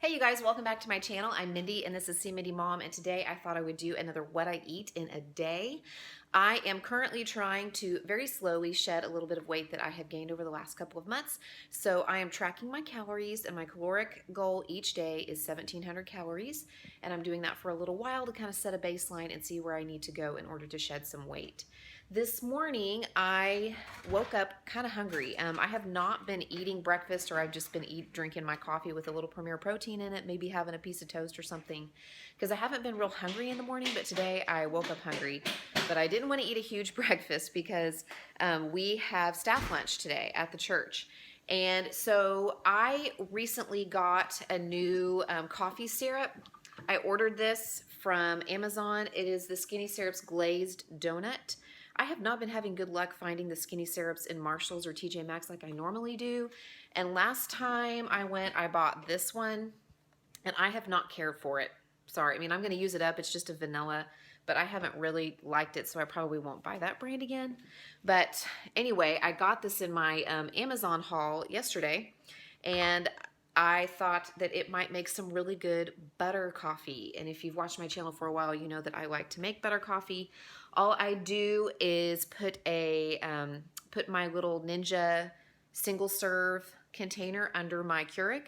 Hey you guys, welcome back to my channel. I'm Mindy and this is See Mindy Mom, and today I thought I would do another what I eat in a day. I am currently trying to very slowly shed a little bit of weight that I have gained over the last couple of months. So I am tracking my calories, and my caloric goal each day is 1,700 calories, and I'm doing that for a little while to kind of set a baseline and see where I need to go in order to shed some weight. This morning, I woke up kind of hungry. I have not been eating breakfast, or I've just been drinking my coffee with a little Premier Protein in it, maybe having a piece of toast or something, because I haven't been real hungry in the morning, but today I woke up hungry. But I didn't want to eat a huge breakfast because we have staff lunch today at the church. And so I recently got a new coffee syrup. I ordered this from Amazon. It is the Skinny Syrups Glazed Donut. I have not been having good luck finding the Skinny Syrups in Marshalls or TJ Maxx like I normally do. And last time I went, I bought this one, and I have not cared for it. Sorry, I mean, I'm going to use it up. It's just a vanilla, but I haven't really liked it, so I probably won't buy that brand again. But anyway, I got this in my Amazon haul yesterday, and I thought that it might make some really good butter coffee. And if you've watched my channel for a while, you know that I like to make butter coffee. All I do is put my little Ninja single serve container under my Keurig.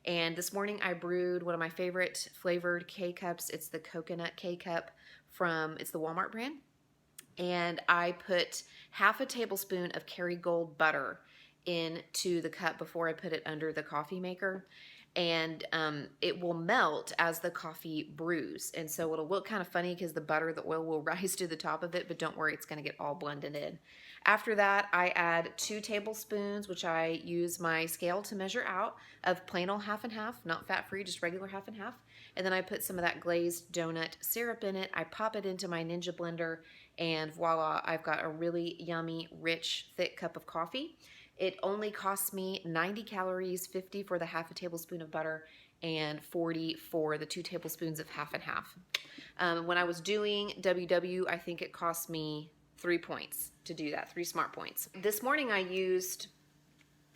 And this morning I brewed one of my favorite flavored K-Cups. It's the coconut K-Cup it's the Walmart brand. And I put half a tablespoon of Kerrygold butter into the cup before I put it under the coffee maker, and it will melt as the coffee brews, and so it'll look kind of funny because the oil will rise to the top of it, but don't worry, it's going to get all blended in. After that, I add 2 tablespoons, which I use my scale to measure out, of plain old half and half, not fat-free, just regular half and half, and then I put some of that glazed donut syrup in it. I pop it into my Ninja blender, and voila, I've got a really yummy, rich, thick cup of coffee. It only costs me 90 calories, 50 for the half a tablespoon of butter, and 40 for the 2 tablespoons of half and half. When I was doing WW, I think it cost me 3 points to do that, 3 smart points. This morning I used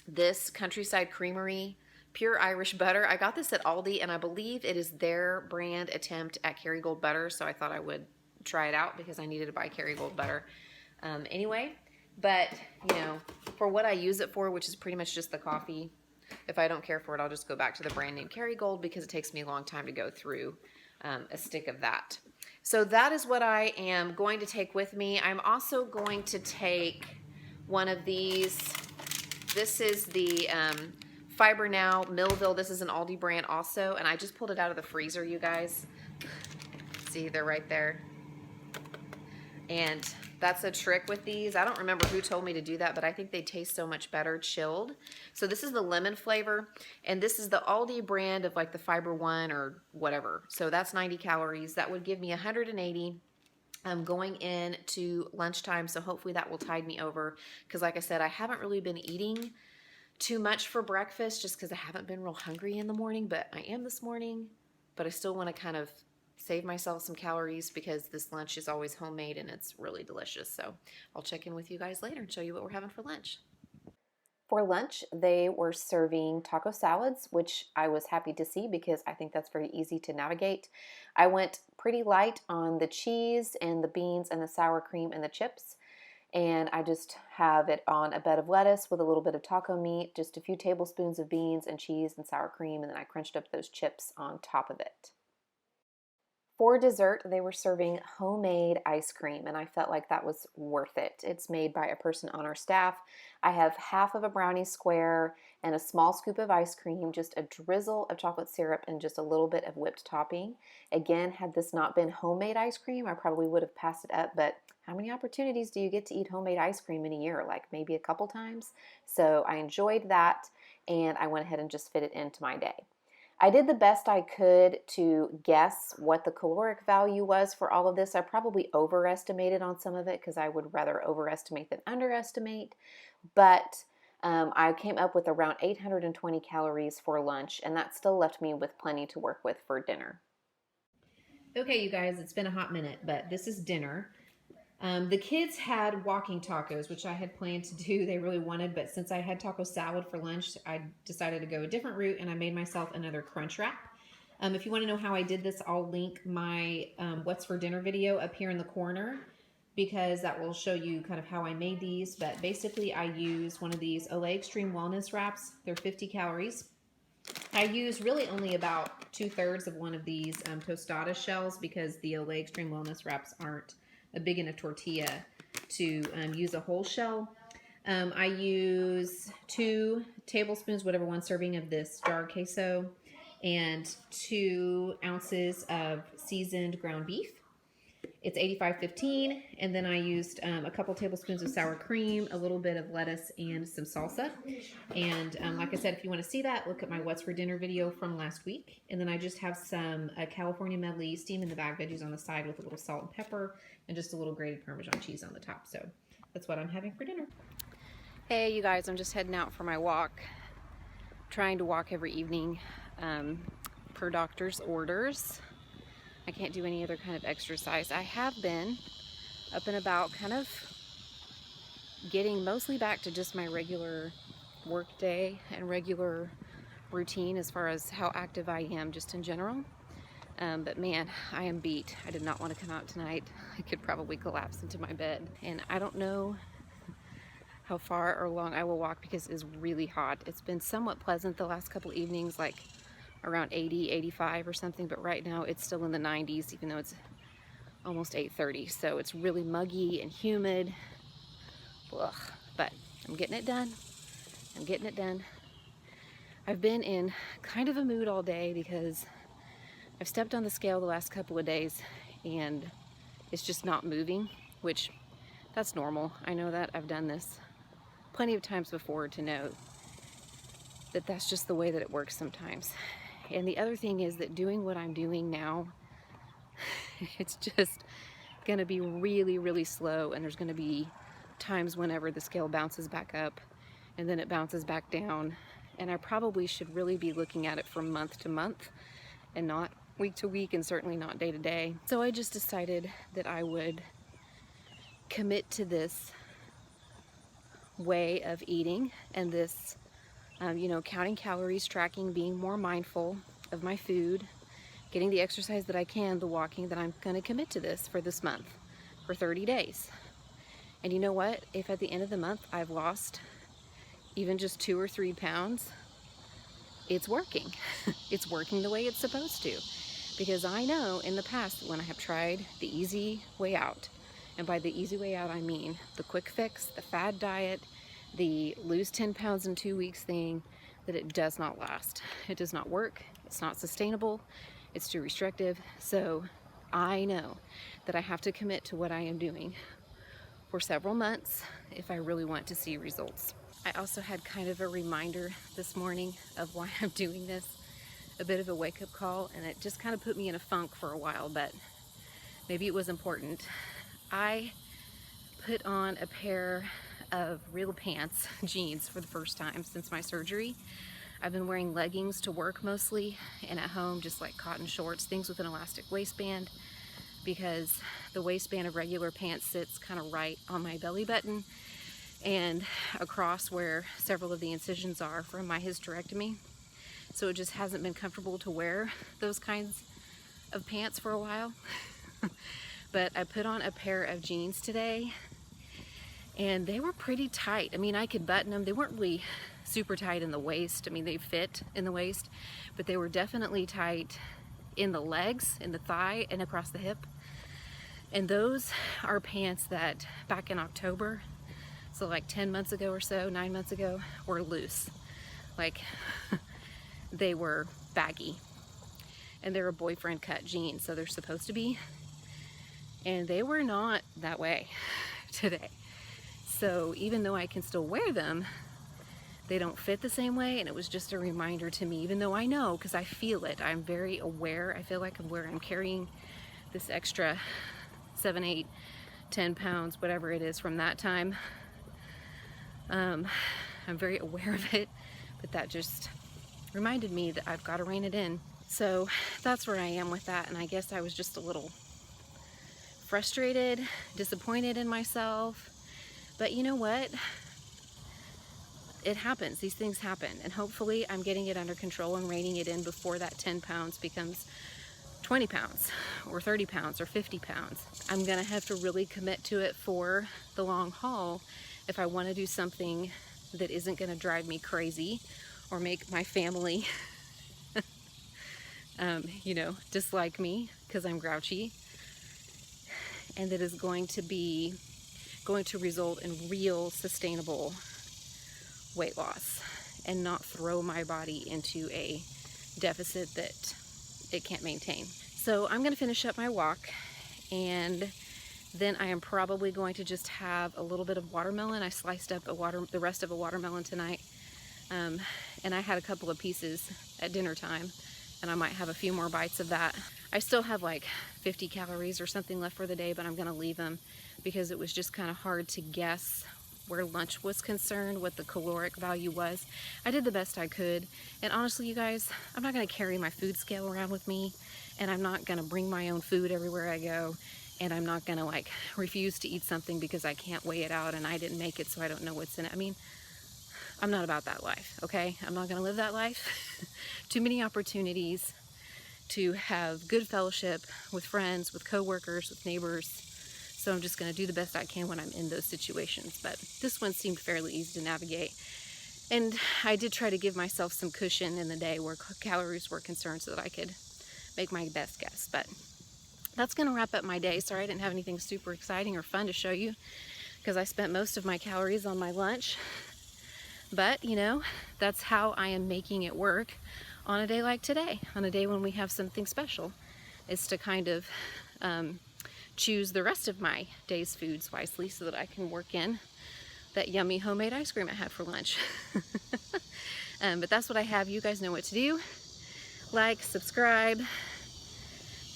this Countryside Creamery pure Irish butter. I got this at Aldi, and I believe it is their brand attempt at Kerrygold butter, so I thought I would try it out because I needed to buy Kerrygold butter anyway. But, you know, for what I use it for, which is pretty much just the coffee, if I don't care for it, I'll just go back to the brand name Kerrygold because it takes me a long time to go through a stick of that. So that is what I am going to take with me. I'm also going to take one of these. This is the Fiber Now Millville. This is an Aldi brand also, and I just pulled it out of the freezer, you guys. See, they're right there. And that's a trick with these. I don't remember who told me to do that, but I think they taste so much better chilled. So this is the lemon flavor, and this is the Aldi brand of like the Fiber One or whatever. So that's 90 calories. That would give me 180 going into lunchtime, so hopefully that will tide me over, because like I said, I haven't really been eating too much for breakfast just because I haven't been real hungry in the morning, but I am this morning. But I still want to kind of save myself some calories because this lunch is always homemade and it's really delicious. So I'll check in with you guys later and show you what we're having for lunch. For lunch, they were serving taco salads, which I was happy to see because I think that's very easy to navigate. I went pretty light on the cheese and the beans and the sour cream and the chips, and I just have it on a bed of lettuce with a little bit of taco meat, just a few tablespoons of beans and cheese and sour cream, and then I crunched up those chips on top of it. For dessert, they were serving homemade ice cream, and I felt like that was worth it. It's made by a person on our staff. I have half of a brownie square and a small scoop of ice cream, just a drizzle of chocolate syrup, and just a little bit of whipped topping. Again, had this not been homemade ice cream, I probably would have passed it up, but how many opportunities do you get to eat homemade ice cream in a year? Like maybe a couple times. So I enjoyed that, and I went ahead and just fit it into my day. I did the best I could to guess what the caloric value was for all of this. I probably overestimated on some of it because I would rather overestimate than underestimate. But I came up with around 820 calories for lunch, and that still left me with plenty to work with for dinner. Okay, you guys, it's been a hot minute, but this is dinner. The kids had walking tacos, which I had planned to do. They really wanted, but since I had taco salad for lunch, I decided to go a different route, and I made myself another crunch wrap. If you want to know how I did this, I'll link my what's for dinner video up here in the corner, because that will show you kind of how I made these. But basically, I use one of these Olay Extreme Wellness Wraps. They're 50 calories. I use really only about 2/3 of one of these tostada shells, because the Olay Extreme Wellness Wraps aren't a big enough tortilla to use a whole shell. I use 2 tablespoons, whatever, 1 serving of this jar queso, and 2 ounces of seasoned ground beef. It's 85/15, and then I used a couple tablespoons of sour cream, a little bit of lettuce, and some salsa. And like I said, if you want to see that, look at my What's for Dinner video from last week. And then I just have some California medley steam in the bag veggies on the side with a little salt and pepper and just a little grated Parmesan cheese on the top. So that's what I'm having for dinner. Hey, you guys, I'm just heading out for my walk. Trying to walk every evening per doctor's orders. I can't do any other kind of exercise. I have been up and about, kind of getting mostly back to just my regular work day and regular routine as far as how active I am just in general. But man, I am beat. I did not want to come out tonight. I could probably collapse into my bed. And I don't know how far or long I will walk because it is really hot. It's been somewhat pleasant the last couple evenings, like around 80, 85 or something, but right now it's still in the 90s, even though it's almost 8:30. So it's really muggy and humid. Ugh. But I'm getting it done. I'm getting it done. I've been in kind of a mood all day because I've stepped on the scale the last couple of days and it's just not moving, which that's normal. I know that. I've done this plenty of times before to know that that's just the way that it works sometimes. And the other thing is that doing what I'm doing now, it's just going to be really, really slow. And there's going to be times whenever the scale bounces back up and then it bounces back down. And I probably should really be looking at it from month to month and not week to week, and certainly not day to day. So I just decided that I would commit to this way of eating and this you know, counting calories, tracking, being more mindful of my food, getting the exercise that I can, the walking, that I'm going to commit to this for this month, for 30 days. And you know what? If at the end of the month I've lost even just 2 or 3 pounds, it's working. It's working the way it's supposed to. Because I know in the past when I have tried the easy way out, and by the easy way out I mean the quick fix, the fad diet, the lose 10 pounds in 2 weeks thing, that it does not last. It does not work. It's not sustainable. It's too restrictive. So I know that I have to commit to what I am doing for several months if I really want to see results. I also had kind of a reminder this morning of why I'm doing this, a bit of a wake-up call, and it just kind of put me in a funk for a while, but maybe it was important. I put on a pair of real pants, jeans, for the first time since my surgery. I've been wearing leggings to work mostly, and at home just like cotton shorts, things with an elastic waistband, because the waistband of regular pants sits kind of right on my belly button and across where several of the incisions are from my hysterectomy. So it just hasn't been comfortable to wear those kinds of pants for a while. But I put on a pair of jeans today and they were pretty tight. I mean, I could button them. They weren't really super tight in the waist. I mean, they fit in the waist, but they were definitely tight in the legs, in the thigh, and across the hip. And those are pants that back in October, so like 10 months ago or so, 9 months ago, were loose. Like they were baggy. And they're a boyfriend cut jeans, so they're supposed to be. And they were not that way today. So even though I can still wear them, they don't fit the same way. And it was just a reminder to me, even though I know, because I feel it, I'm very aware. I feel like I'm carrying this extra 7, 8, 10 pounds, whatever it is from that time. I'm very aware of it, but that just reminded me that I've got to rein it in. So that's where I am with that. And I guess I was just a little frustrated, disappointed in myself. But you know what? It happens. These things happen. And hopefully I'm getting it under control and reining it in before that 10 pounds becomes 20 pounds or 30 pounds or 50 pounds. I'm going to have to really commit to it for the long haul if I want to do something that isn't going to drive me crazy or make my family, dislike me because I'm grouchy, and that is going to result in real sustainable weight loss and not throw my body into a deficit that it can't maintain. So I'm going to finish up my walk, and then I am probably going to just have a little bit of watermelon. I sliced up the rest of a watermelon tonight, and I had a couple of pieces at dinner time, and I might have a few more bites of that. I still have like 50 calories or something left for the day, but I'm going to leave them because it was just kind of hard to guess where lunch was concerned, what the caloric value was. I did the best I could, and honestly, you guys, I'm not going to carry my food scale around with me, and I'm not going to bring my own food everywhere I go, and I'm not going to refuse to eat something because I can't weigh it out and I didn't make it, so I don't know what's in it. I mean, I'm not about that life, okay? I'm not going to live that life. Too many opportunities to have good fellowship with friends, with coworkers, with neighbors. So I'm just going to do the best I can when I'm in those situations. But this one seemed fairly easy to navigate. And I did try to give myself some cushion in the day where calories were concerned so that I could make my best guess. But that's going to wrap up my day. Sorry I didn't have anything super exciting or fun to show you because I spent most of my calories on my lunch. But, that's how I am making it work on a day like today, on a day when we have something special, is to kind of choose the rest of my day's foods wisely so that I can work in that yummy homemade ice cream I had for lunch. But that's what I have. You guys know what to do. Like, subscribe,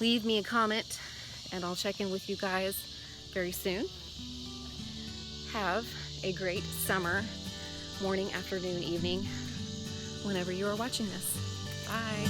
leave me a comment, and I'll check in with you guys very soon. Have a great summer, morning, afternoon, evening, whenever you are watching this. Bye.